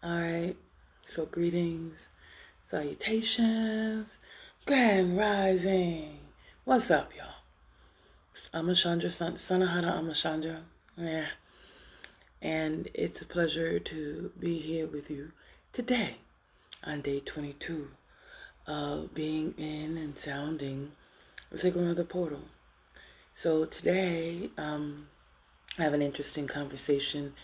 All right. So greetings, salutations, grand rising. What's up, y'all? I'm Chandra, Sanahara. I'm Chandra. Yeah. And it's a pleasure to be here with you today on day 22 of being in and sounding the Sacred Mother Portal. So today, I have an interesting conversation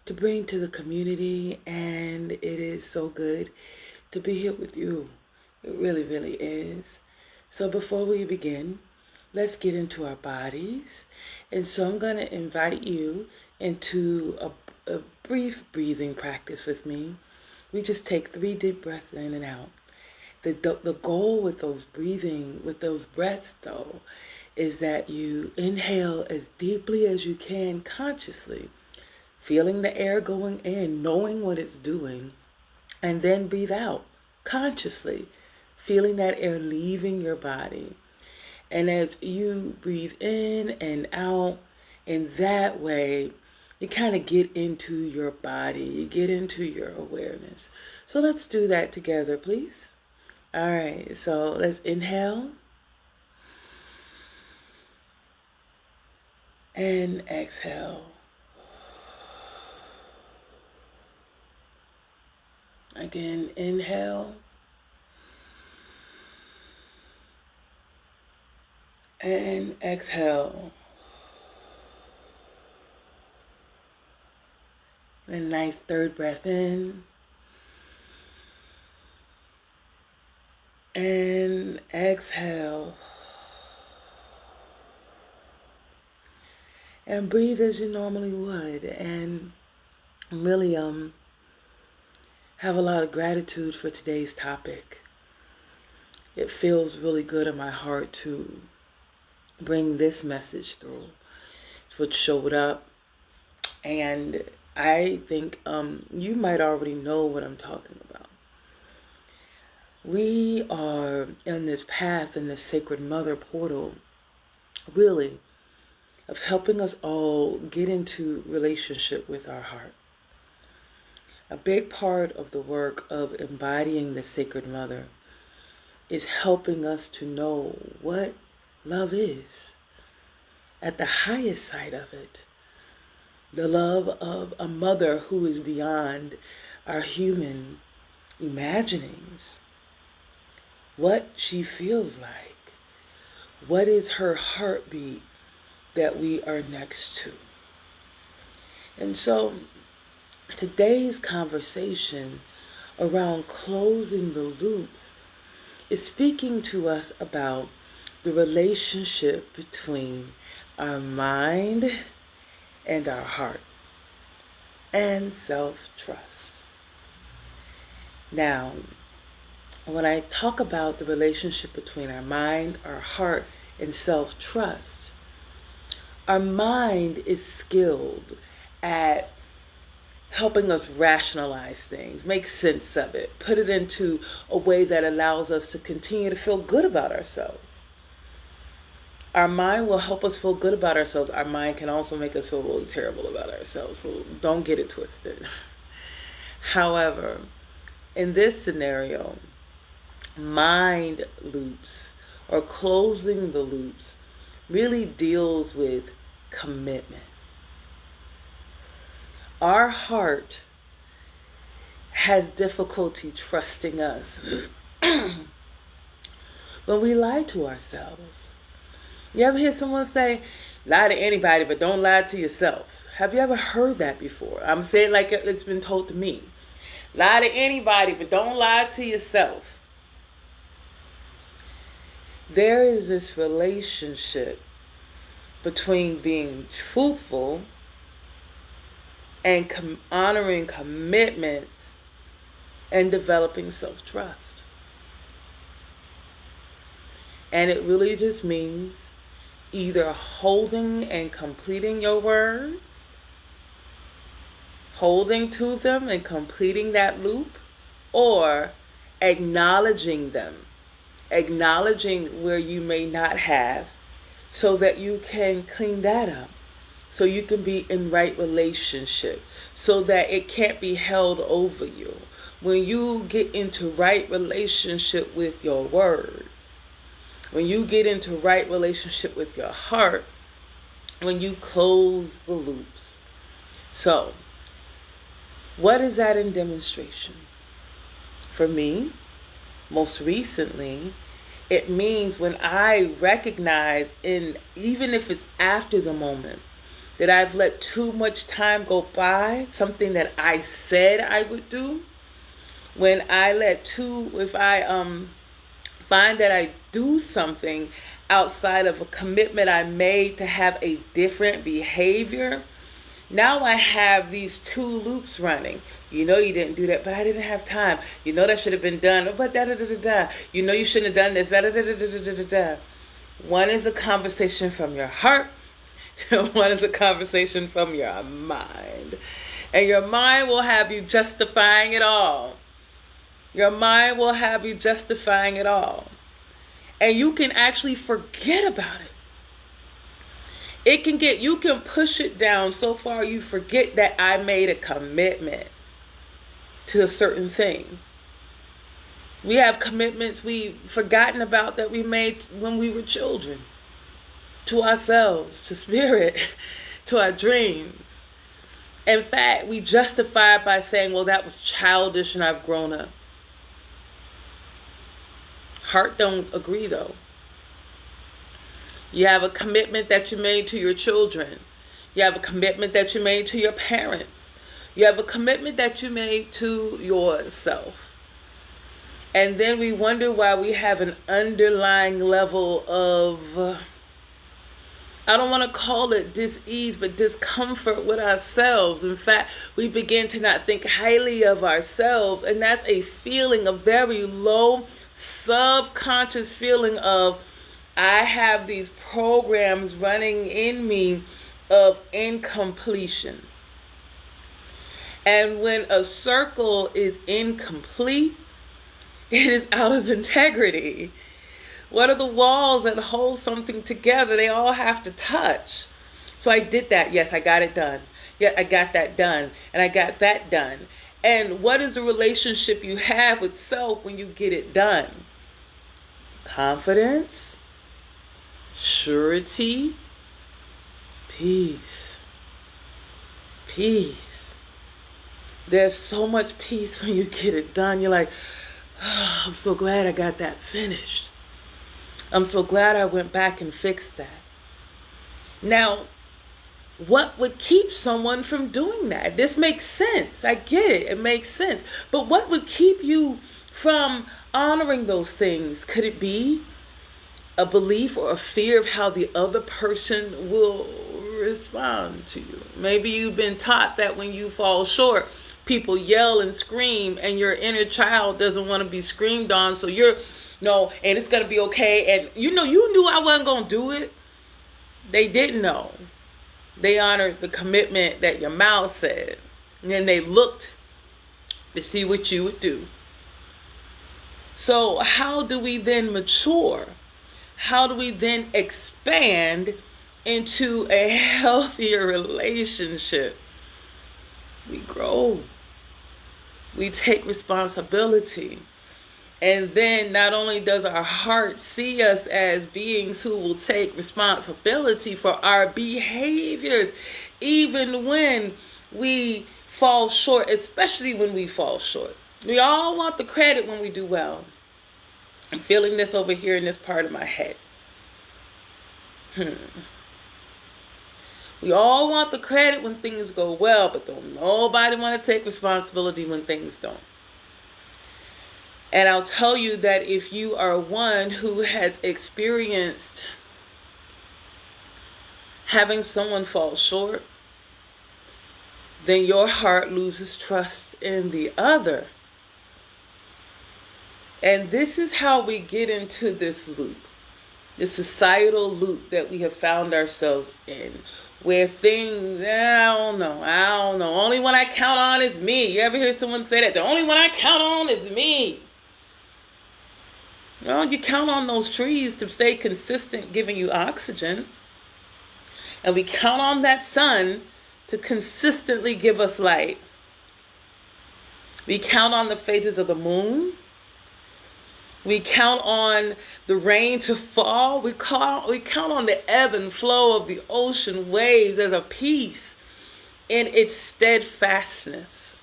to bring to the community, and it is so good to be here with you. It really, really is. So before we begin, let's get into our bodies. And so I'm going to invite you into a brief breathing practice with me. We just take 3 deep breaths in and out. The goal with those breaths though, is that you inhale as deeply as you can consciously, feeling the air going in, knowing what it's doing, and then breathe out consciously, feeling that air leaving your body. And as you breathe in and out, in that way, you kind of get into your body, you get into your awareness. So let's do that together, please. All right, so let's inhale and exhale. Again, inhale and exhale. And a nice third breath in and exhale. And breathe as you normally would, and really have a lot of gratitude for today's topic. It feels really good in my heart to bring this message through. It's what showed up, and I think you might already know what I'm talking about. We are in this path, in this Sacred Mother portal, really, of helping us all get into relationship with our heart. A big part of the work of embodying the Sacred Mother is helping us to know what love is at the highest side of it. The love of a mother who is beyond our human imaginings. What she feels like. What is her heartbeat that we are next to? And so today's conversation around closing the loops is speaking to us about the relationship between our mind and our heart and self-trust. Now, when I talk about the relationship between our mind, our heart, and self-trust, our mind is skilled at helping us rationalize things, make sense of it, put it into a way that allows us to continue to feel good about ourselves. Our mind will help us feel good about ourselves. Our mind can also make us feel really terrible about ourselves, so don't get it twisted. However, in this scenario, mind loops or closing the loops really deals with commitment. Our heart has difficulty trusting us when we lie to ourselves. You ever hear someone say, lie to anybody, but don't lie to yourself? Have you ever heard that before? I'm saying like it's been told to me. Lie to anybody, but don't lie to yourself. There is this relationship between being truthful and honoring commitments and developing self-trust. And it really just means either holding and completing your words, holding to them and completing that loop, or acknowledging them, acknowledging where you may not have, so that you can clean that up, so you can be in right relationship, so that it can't be held over you. When you get into right relationship with your word, when you get into right relationship with your heart, when you close the loops. So, what is that in demonstration? For me, most recently, it means when I recognize, even if it's after the moment, that I've let too much time go by, something that I said I would do. If I find that I do something outside of a commitment I made to have a different behavior, now I have these two loops running. You know you didn't do that, but I didn't have time. You know that should have been done, but da-da-da-da-da. You know you shouldn't have done this, da-da-da-da-da-da-da. One is a conversation from your heart, and one is a conversation from your mind. And your mind will have you justifying it all. Your mind will have you justifying it all. And you can actually forget about it. You can push it down so far you forget that I made a commitment to a certain thing. We have commitments we've forgotten about that we made when we were children. To ourselves, to spirit, to our dreams. In fact, we justify it by saying, well, that was childish and I've grown up. Heart don't agree though. You have a commitment that you made to your children. You have a commitment that you made to your parents. You have a commitment that you made to yourself. And then we wonder why we have an underlying level of, I don't want to call it dis-ease, but discomfort with ourselves. In fact, we begin to not think highly of ourselves. And that's a feeling, a very low subconscious feeling of, I have these programs running in me of incompletion. And when a circle is incomplete, it is out of integrity. What are the walls that hold something together? They all have to touch. So I did that. Yes, I got it done. Yeah, I got that done. And I got that done. And what is the relationship you have with self when you get it done? Confidence, surety, peace. Peace. There's so much peace when you get it done. You're like, oh, I'm so glad I got that finished. I'm so glad I went back and fixed that. Now, what would keep someone from doing that? This makes sense. I get it. It makes sense. But what would keep you from honoring those things? Could it be a belief or a fear of how the other person will respond to you? Maybe you've been taught that when you fall short, people yell and scream, and your inner child doesn't want to be screamed on. So and it's going to be okay. And you knew I wasn't going to do it. They didn't know. They honored the commitment that your mouth said. And then they looked to see what you would do. So how do we then mature? How do we then expand into a healthier relationship? We grow. We take responsibility. And then not only does our heart see us as beings who will take responsibility for our behaviors, even when we fall short, especially when we fall short. We all want the credit when we do well. I'm feeling this over here in this part of my head. We all want the credit when things go well, but don't nobody want to take responsibility when things don't. And I'll tell you that if you are one who has experienced having someone fall short, then your heart loses trust in the other. And this is how we get into this loop, this societal loop that we have found ourselves in, where things, I don't know, only one I count on is me. You ever hear someone say that? The only one I count on is me. Well, you count on those trees to stay consistent, giving you oxygen. And we count on that sun to consistently give us light. We count on the phases of the moon. We count on the rain to fall. We count on the ebb and flow of the ocean waves as a piece in its steadfastness.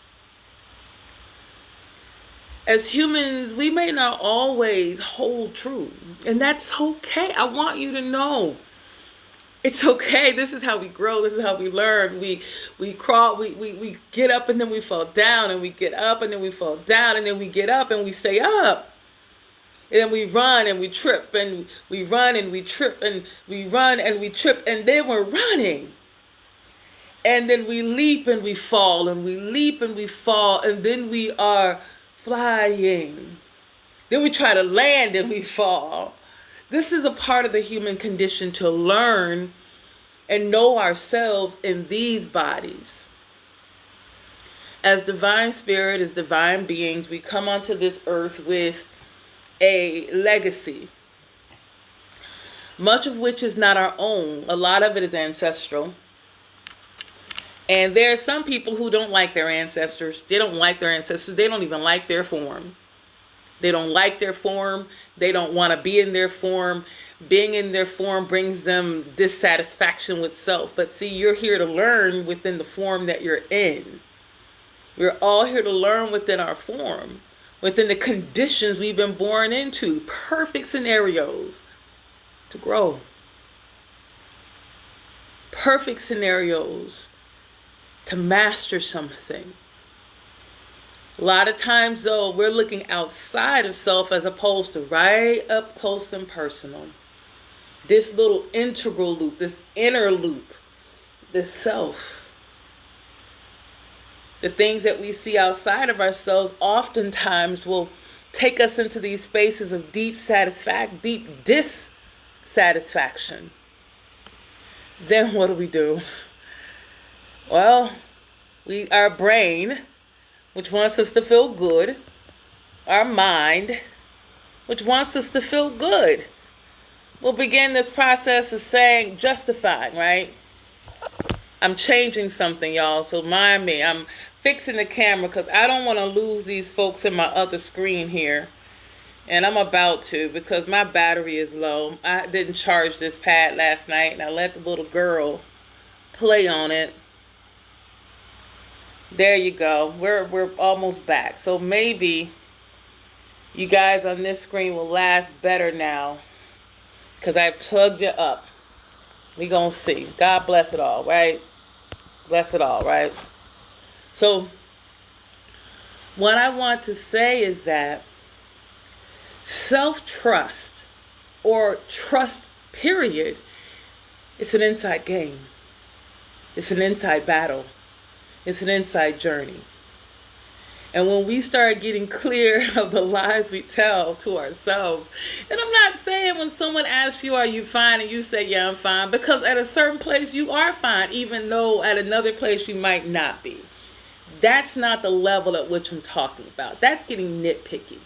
As humans, we may not always hold true, and that's okay. I want you to know it's okay. This is how we grow. This is how we learn. We crawl, we get up and then we fall down, and we get up and then we fall down, and then we get up and we stay up. And then we run and we trip, and we run and we trip, and we run and we trip, and then we're running. And then we leap and we fall, and we leap and we fall, and then we are flying. Then we try to land and we fall. This is a part of the human condition, to learn and know ourselves in these bodies. As divine spirit, as divine beings, we come onto this earth with a legacy, much of which is not our own. A lot of it is ancestral. And there are some people who don't like their ancestors. They don't like their ancestors. They don't even like their form. They don't like their form. They don't want to be in their form. Being in their form brings them dissatisfaction with self. But see, you're here to learn within the form that you're in. We're all here to learn within our form, within the conditions we've been born into. Perfect scenarios to grow. Perfect scenarios to master something. A lot of times, though, we're looking outside of self as opposed to right up close and personal. This little integral loop, this inner loop, this self. The things that we see outside of ourselves oftentimes will take us into these spaces of deep dissatisfaction. Then what do? Well, our brain, which wants us to feel good, our mind, which wants us to feel good, will begin this process of saying, justifying, right? I'm changing something, y'all, so mind me. I'm fixing the camera because I don't want to lose these folks in my other screen here. And I'm about to, because my battery is low. I didn't charge this pad last night, and I let the little girl play on it. There you go. We're almost back. So maybe you guys on this screen will last better now, because I plugged you up. We gonna see. God bless it all, right? Bless it all, right? So what I want to say is that self-trust, or trust period, it's an inside game. It's an inside battle. It's an inside journey. And when we start getting clear of the lies we tell to ourselves, and I'm not saying when someone asks you, are you fine? And you say, yeah, I'm fine. Because at a certain place you are fine, even though at another place you might not be. That's not the level at which I'm talking about. That's getting nitpicky.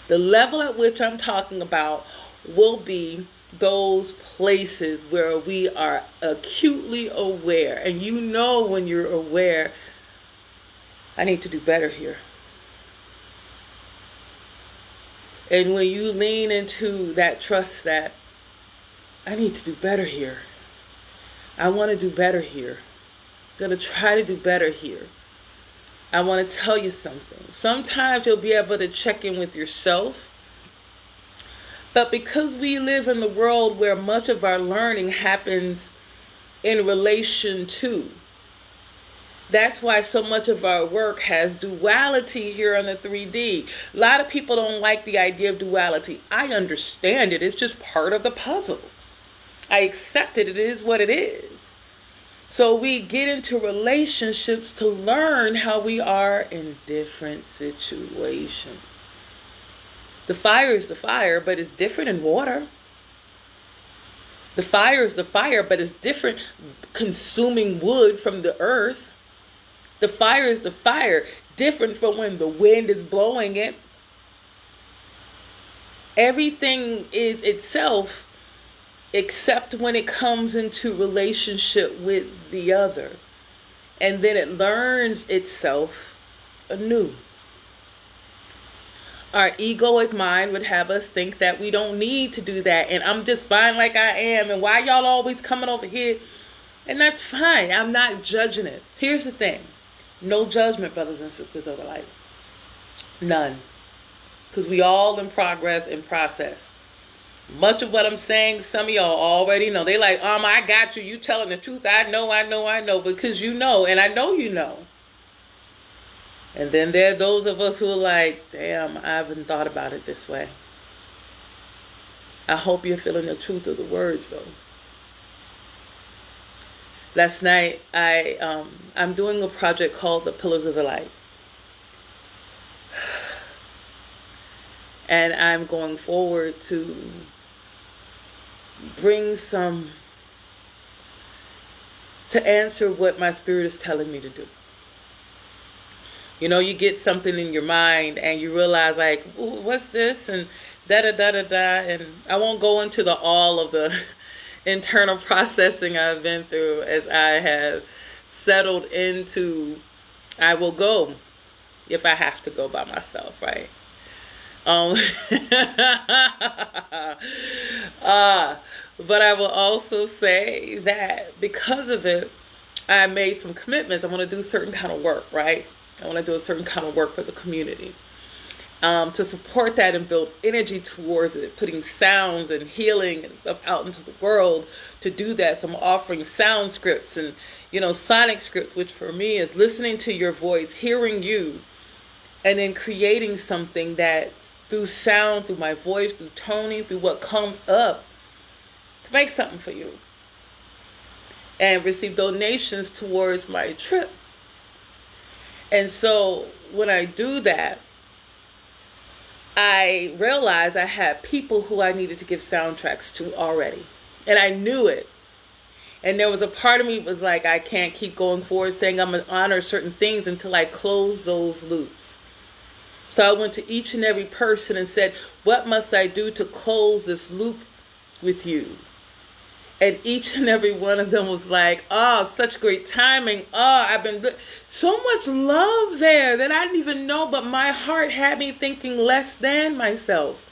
The level at which I'm talking about will be those places where we are acutely aware. And you know when you're aware, I need to do better here. And when you lean into that trust that I need to do better here. I want to do better here. I'm going to try to do better here. I want to tell you something. Sometimes you'll be able to check in with yourself. But because we live in the world where much of our learning happens in relation to, that's why so much of our work has duality here on the 3D. A lot of people don't like the idea of duality. I understand it. It's just part of the puzzle. I accept it. It is what it is. So we get into relationships to learn how we are in different situations. The fire is the fire, but it's different in water. The fire is the fire, but it's different consuming wood from the earth. The fire is the fire, different from when the wind is blowing it. Everything is itself except when it comes into relationship with the other. And then it learns itself anew. Our egoic mind would have us think that we don't need to do that. And I'm just fine like I am. And why y'all always coming over here? And that's fine. I'm not judging it. Here's the thing. No judgment, brothers and sisters of the light. None. Because we all in progress and process. Much of what I'm saying, some of y'all already know. They like, I got you. You telling the truth. I know. Because you know. And I know you know. And then there are those of us who are like, damn, I haven't thought about it this way. I hope you're feeling the truth of the words, though. Last night, I'm doing a project called The Pillars of the Light. And I'm going forward to bring to answer what my spirit is telling me to do. You know, you get something in your mind and you realize like, what's this? And da-da-da-da-da. And I won't go into all of the internal processing I've been through as I have settled into, I will go if I have to go by myself, right? But I will also say that because of it, I made some commitments. I want to do certain kind of work, right? I want to do a certain kind of work for the community. To support that and build energy towards it, putting sounds and healing and stuff out into the world to do that. So I'm offering sound scripts and, sonic scripts, which for me is listening to your voice, hearing you, and then creating something that through sound, through my voice, through toning, through what comes up, to make something for you. And receive donations towards my trip. And so when I do that, I realized I had people who I needed to give soundtracks to already. And I knew it. And there was a part of me was like, I can't keep going forward saying I'm going to honor certain things until I close those loops. So I went to each and every person and said, what must I do to close this loop with you? And each and every one of them was like, such great timing. I've been so much love there that I didn't even know, but my heart had me thinking less than myself.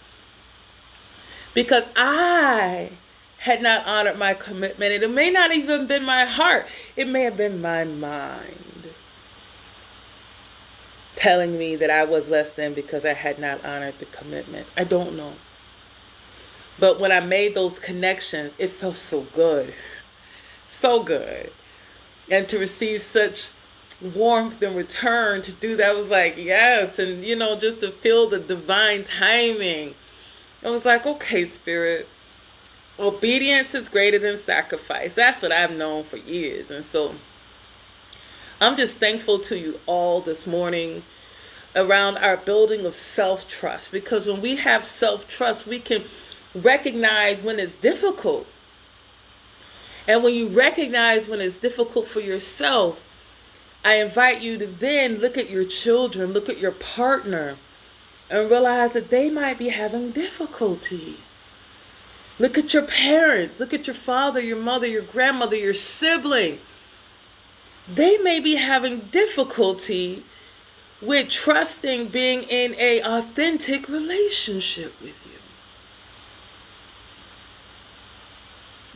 Because I had not honored my commitment. And it may not even been my heart. It may have been my mind telling me that I was less than because I had not honored the commitment. I don't know. But when I made those connections, it felt so good. So good. And to receive such warmth in return to do that was like, yes. And, just to feel the divine timing. I was like, okay, Spirit, obedience is greater than sacrifice. That's what I've known for years. And so I'm just thankful to you all this morning around our building of self-trust. Because when we have self-trust, we can recognize when it's difficult. And when you recognize when it's difficult for yourself, I invite you to then look at your children, look at your partner, and realize that they might be having difficulty. Look at your parents, look at your father, your mother, your grandmother, your sibling. They may be having difficulty with trusting being in an authentic relationship with you.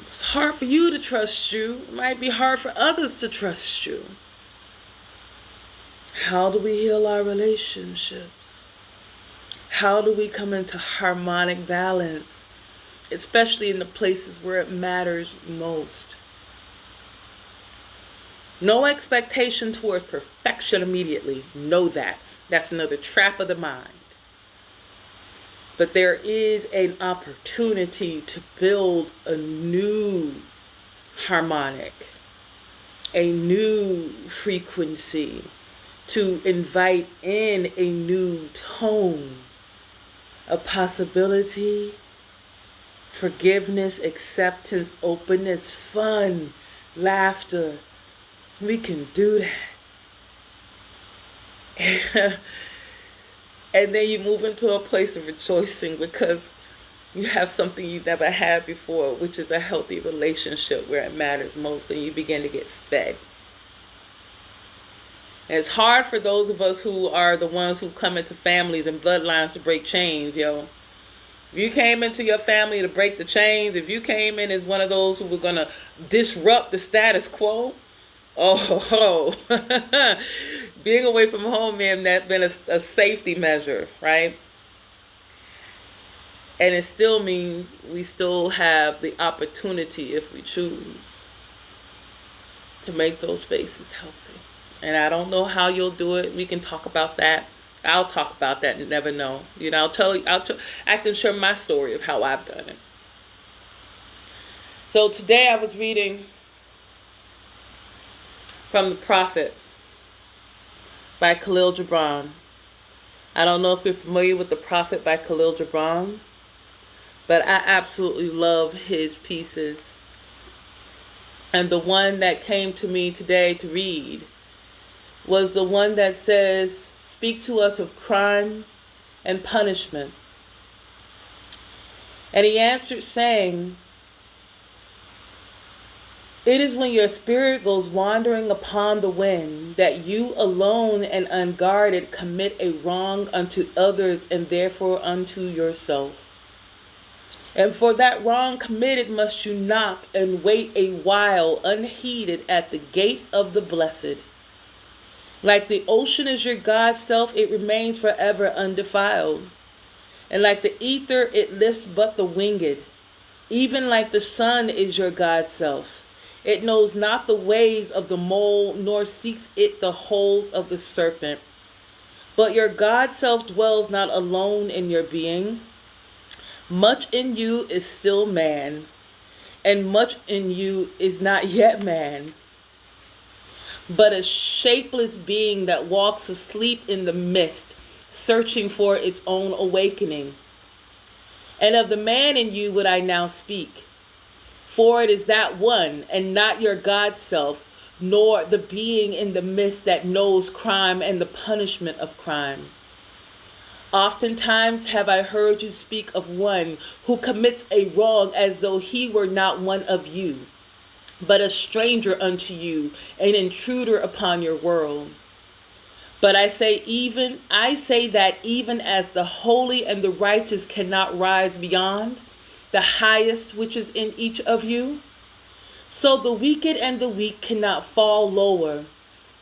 It's hard for you to trust you. It might be hard for others to trust you. How do we heal our relationships? How do we come into harmonic balance, especially in the places where it matters most? No expectation towards perfection immediately. Know that. That's another trap of the mind. But there is an opportunity to build a new harmonic, a new frequency, to invite in a new tone, a possibility, forgiveness, acceptance, openness, fun, laughter. We can do that. And then you move into a place of rejoicing because You have something you've never had before, which is a healthy relationship where it matters most, and you begin to get fed. And it's hard for those of us who are the ones who come into families and bloodlines to break chains, yo. If you came into your family to break the chains, if you came in as one of those who were going to disrupt the status quo, oh, being away from home, man, that's been a safety measure, right? And it still means we still have the opportunity, if we choose, to make those spaces healthy. And I don't know how you'll do it. We can talk about that. I'll talk about that and never know. You know, I can share my story of how I've done it. So today I was reading from The Prophet by Khalil Gibran. I don't know if you're familiar with The Prophet by Khalil Gibran, but I absolutely love his pieces. And the one that came to me today to read was the one that says, "Speak to us of crime and punishment." And he answered saying, "It is when your spirit goes wandering upon the wind that you alone and unguarded commit a wrong unto others and therefore unto yourself. And for that wrong committed must you knock and wait a while unheeded at the gate of the blessed. Like the ocean is your God's self, it remains forever undefiled. And like the ether, it lifts but the winged. Even like the sun is your God's self. It knows not the ways of the mole, nor seeks it the holes of the serpent. But your God's self dwells not alone in your being. Much in you is still man, and much in you is not yet man, but a shapeless being that walks asleep in the mist, searching for its own awakening. And of the man in you would I now speak, for it is that one, and not your God's self, nor the being in the mist that knows crime and the punishment of crime. Oftentimes have I heard you speak of one who commits a wrong as though he were not one of you, but a stranger unto you, an intruder upon your world. But I say that even as the holy and the righteous cannot rise beyond the highest which is in each of you, so the wicked and the weak cannot fall lower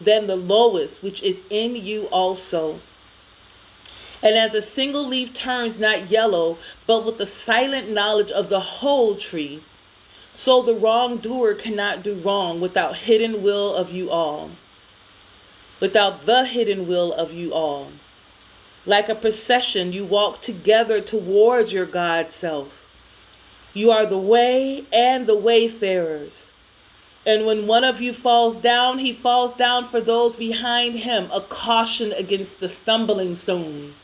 than the lowest which is in you also. And as a single leaf turns not yellow, but with the silent knowledge of the whole tree, so the wrongdoer cannot do wrong without hidden will of you all. Without the hidden will of you all. Like a procession, you walk together towards your God self. You are the way and the wayfarers. And when one of you falls down, he falls down for those behind him, a caution against the stumbling stone.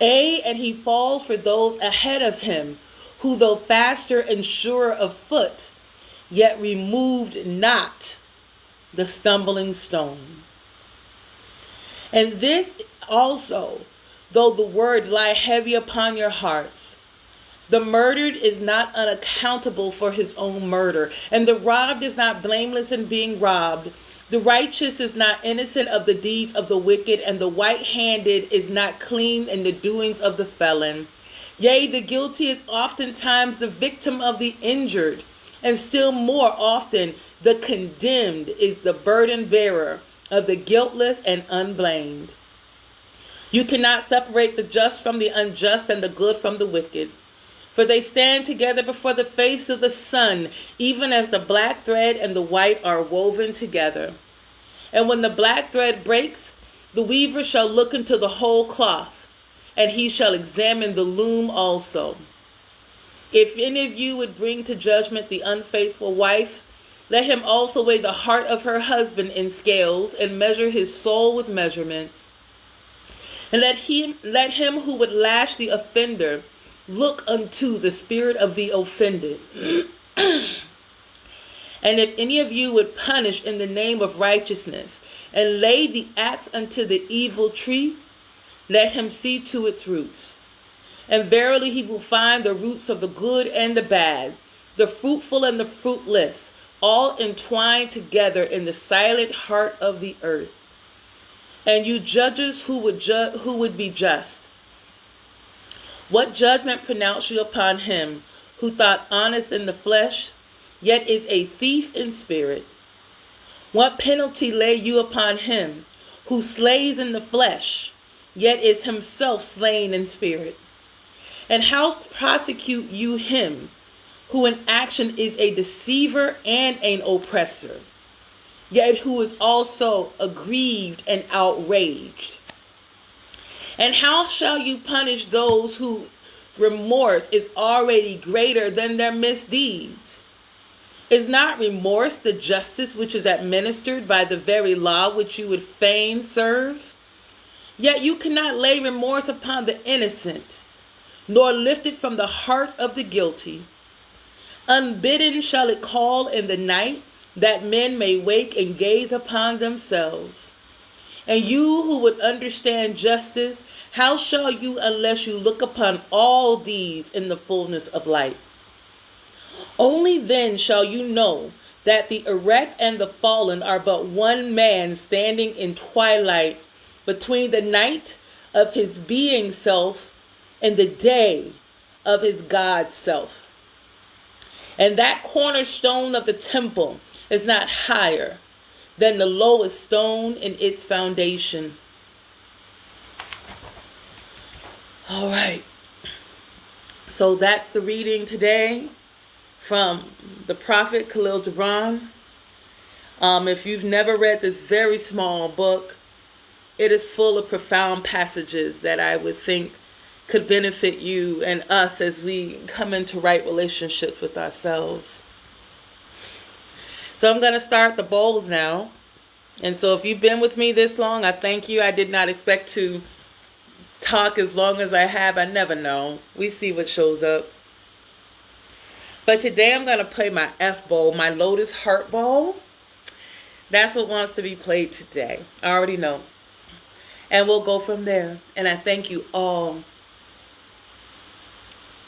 And he falls for those ahead of him, who though faster and surer of foot, yet removed not the stumbling stone. And this also, though the word lie heavy upon your hearts, the murdered is not unaccountable for his own murder, and the robbed is not blameless in being robbed. The righteous is not innocent of the deeds of the wicked, and the white-handed is not clean in the doings of the felon. Yea, the guilty is oftentimes the victim of the injured, and still more often the condemned is the burden bearer of the guiltless and unblamed. You cannot separate the just from the unjust and the good from the wicked, for they stand together before the face of the sun, even as the black thread and the white are woven together. And when the black thread breaks, the weaver shall look into the whole cloth, and he shall examine the loom also. If any of you would bring to judgment the unfaithful wife, let him also weigh the heart of her husband in scales, and measure his soul with measurements. And let him who would lash the offender look unto the spirit of the offended. And if any of you would punish in the name of righteousness, and lay the axe unto the evil tree, let him see to its roots. And verily he will find the roots of the good and the bad, the fruitful and the fruitless, all entwined together in the silent heart of the earth. And you judges who would be just, what judgment pronounce you upon him who thought honest in the flesh, yet is a thief in spirit? What penalty lay you upon him who slays in the flesh, yet is himself slain in spirit? And how prosecute you him who in action is a deceiver and an oppressor, yet who is also aggrieved and outraged? And how shall you punish those whose remorse is already greater than their misdeeds? Is not remorse the justice which is administered by the very law which you would fain serve? Yet you cannot lay remorse upon the innocent, nor lift it from the heart of the guilty. Unbidden shall it call in the night, that men may wake and gaze upon themselves. And you who would understand justice, how shall you unless you look upon all these in the fullness of light? Only then shall you know that the erect and the fallen are but one man standing in twilight between the night of his being self and the day of his God self. And that cornerstone of the temple is not higher than the lowest stone in its foundation. All right. So that's the reading today from the prophet Khalil Gibran. If you've never read this very small book, it is full of profound passages that I would think could benefit you and us as we come into right relationships with ourselves. So I'm going to start the bowls now. And so if you've been with me this long, I thank you. I did not expect to talk as long as I have. I never know. We see what shows up. But today I'm going to play my F bowl, my Lotus Heart bowl. That's what wants to be played today. I already know. And we'll go from there. And I thank you all.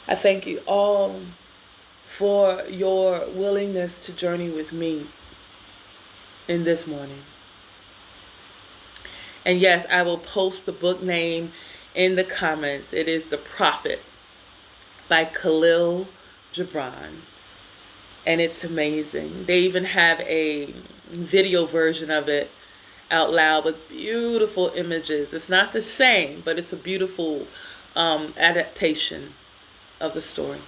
I thank you all for your willingness to journey with me in this morning. And yes, I will post the book name in the comments. It is The Prophet by Khalil Gibran. And it's amazing. They even have a video version of it out loud with beautiful images. It's not the same, but it's a beautiful adaptation of the story.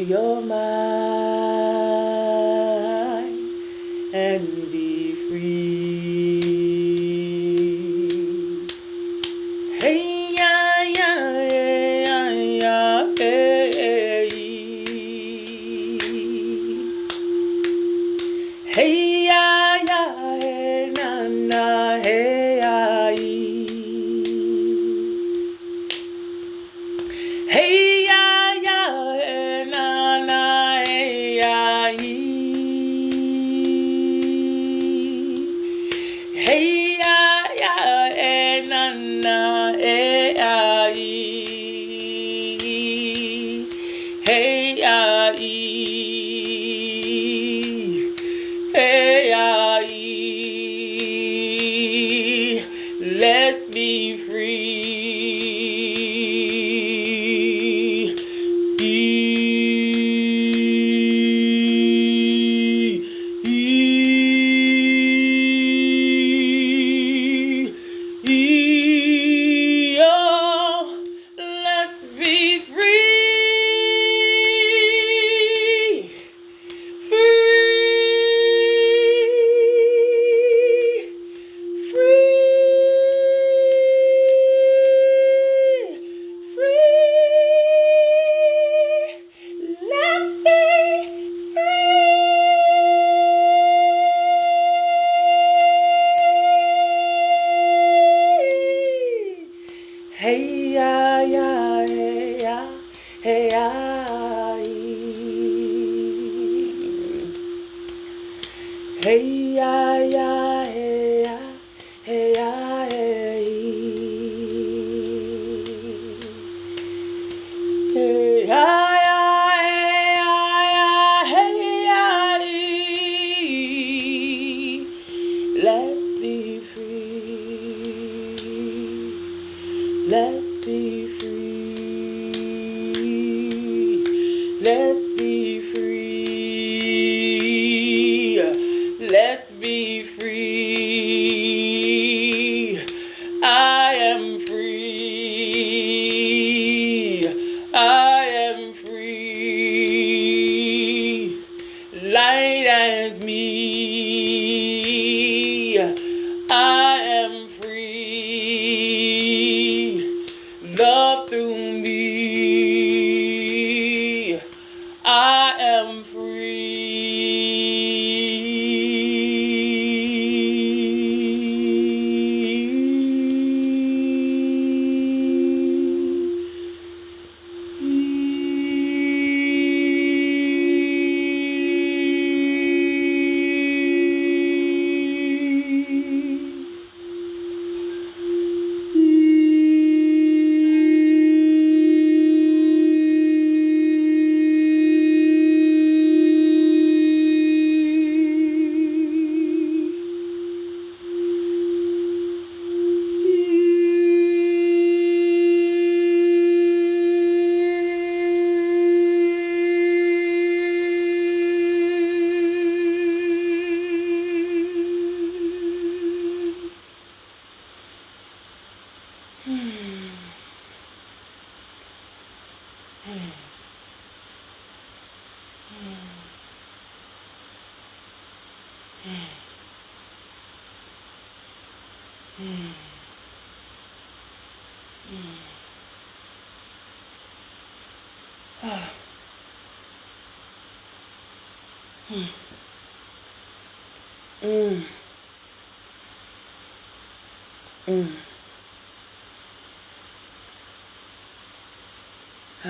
your mind and be free. Hey ya ya ya ya hey. Hey ya ya hey na na hey ya. Hey ya ya hey na na hey ya. Hey ya ya hey na na hey ya. Hey ya. Hey ya. Let's be free. Let's be free. Hey ya ya hey ya hey ya. Hey ya ya hey ya hey ya hey. Hey ya ya hey ya ya hey ya. Let's be free. Let's be free. Let's be free. Let's be free. I am free. I am free. Light as me. I am free. Love through me. I am free.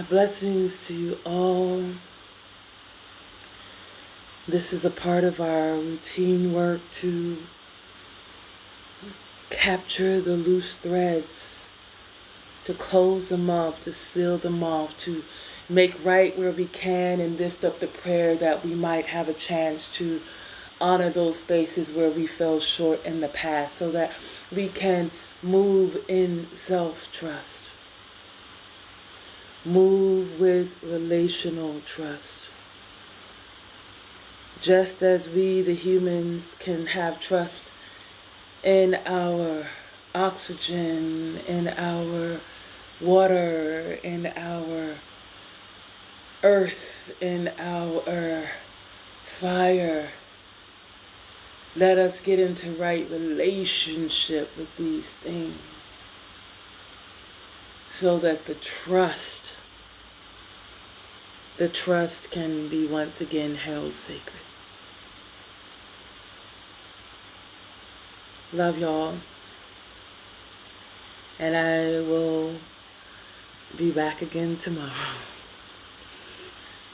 Blessings to you all. This is a part of our routine work to capture the loose threads, to close them off, to seal them off, to make right where we can and lift up the prayer that we might have a chance to honor those spaces where we fell short in the past so that we can move in self-trust. Move with relational trust. Just as we, the humans, can have trust in our oxygen, in our water, in our earth, earth and our fire. Let us get into right relationship with these things so that the trust can be once again held sacred. Love y'all. And I will be back again tomorrow.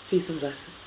Peace and blessings.